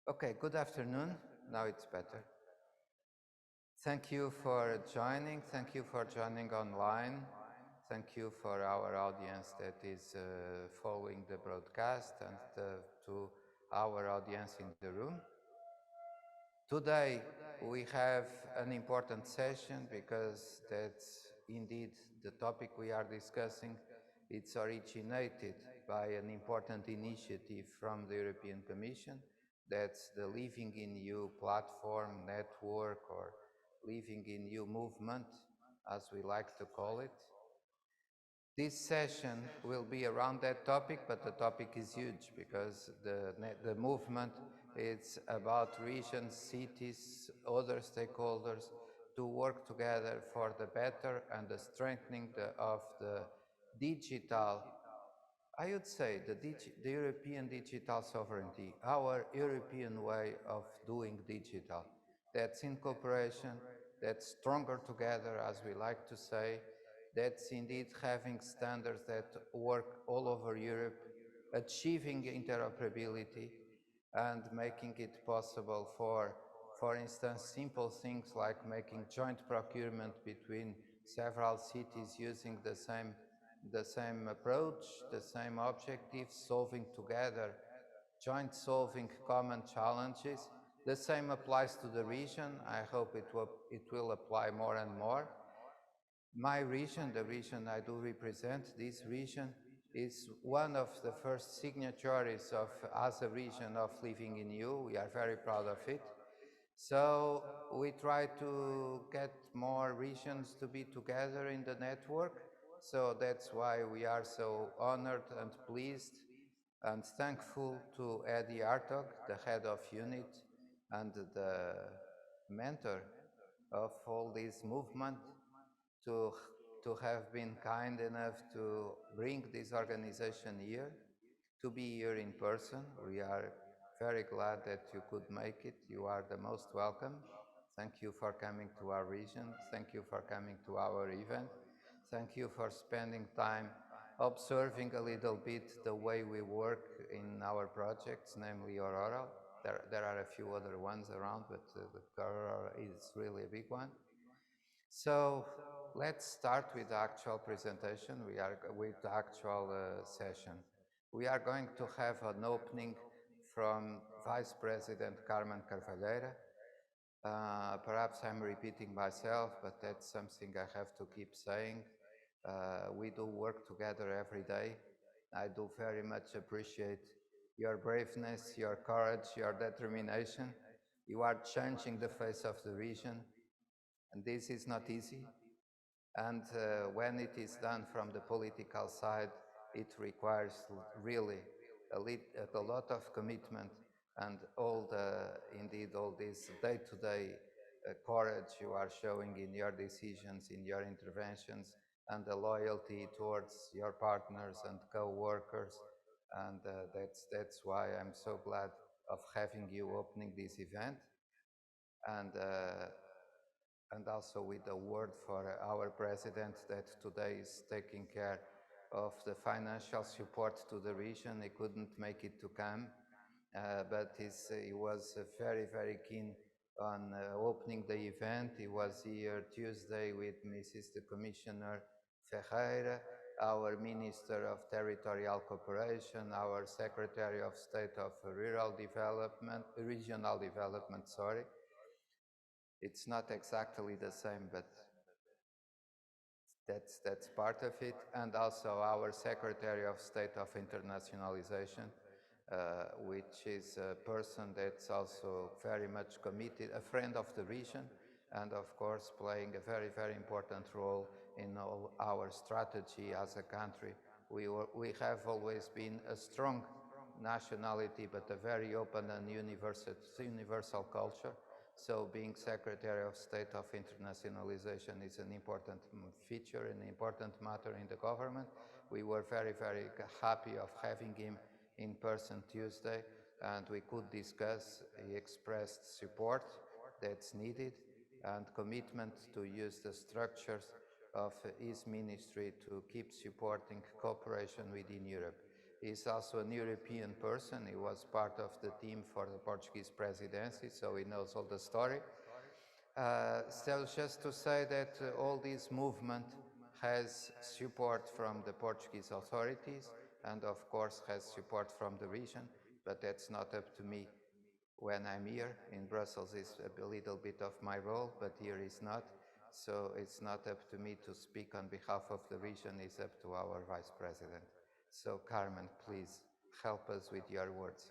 Okay, good afternoon. Now it's better. Thank you for joining. Thank you for joining online. Thank you for our audience that is following the broadcast and to our audience in the room. Today we have an important session because that's indeed the topic we are discussing. It's originated by an important initiative from the European Commission. That's the Living in You platform, network, or Living in You movement, as we like to call it. This session will be around that topic, but the topic is huge because the movement is about regions, cities, other stakeholders to work together for the better and the strengthening of the digital, I would say the European digital sovereignty, our European way of doing digital. That's in cooperation, that's stronger together, as we like to say, that's indeed having standards that work all over Europe, achieving interoperability and making it possible for instance, simple things like making joint procurement between several cities using the same approach, the same objectives, solving together, joint solving common challenges. The same applies to the region. I hope it will apply more and more. My region, the region I do represent, this region is one of the first signatories of, as a region, of Living in You. We are very proud of it. So we try to get more regions to be together in the network. So that's why we are so honored and pleased and thankful to Eddie Hartog, the head of unit and the mentor of all this movement, to, to have been kind enough to bring this organization here, to be here in person. We are very glad that you could make it. You are the most welcome. Thank you for coming to our region. Thank you for coming to our event. Thank you for spending time observing a little bit the way we work in our projects, namely Aurora. There are a few other ones around, but the Aurora is really a big one. So let's start with the actual presentation. We are with the actual session. We are going to have an opening from Vice President Carmen Carvalheira. Perhaps I'm repeating myself, but that's something I have to keep saying. We do work together every day. I do very much appreciate your braveness, your courage, your determination. You are changing the face of the region, and this is not easy. And when it is done from the political side, it requires really a lot of commitment and indeed all this day-to-day courage you are showing in your decisions, in your interventions, and the loyalty towards your partners and co-workers. And that's why I'm so glad of having you opening this event. And also with a word for our president that today is taking care of the financial support to the region. He couldn't make it to come, but he was very, very keen on opening the event. He was here Tuesday with Mrs. the Commissioner Ferreira, our Minister of Territorial Cooperation, our Secretary of State of Regional Development, sorry. It's not exactly the same, but that's part of it. And also our Secretary of State of Internationalization, which is a person that's also very much committed, a friend of the region, and of course playing a very, very important role in all our strategy as a country. We have always been a strong nationality, but a very open and universal culture. So being Secretary of State of Internationalization is an important feature, an important matter in the government. We were very, very happy of having him in person Tuesday, and we could discuss. He expressed support that's needed and commitment to use the structures of his ministry to keep supporting cooperation within Europe. He's also an European person. He was part of the team for the Portuguese presidency, so he knows all the story. So just to say that all this movement has support from the Portuguese authorities and of course has support from the region, but that's not up to me when I'm here. In Brussels is a little bit of my role, but here is not. So it's not up to me to speak on behalf of the region, it's up to our Vice President. So Carmen, please help us with your words.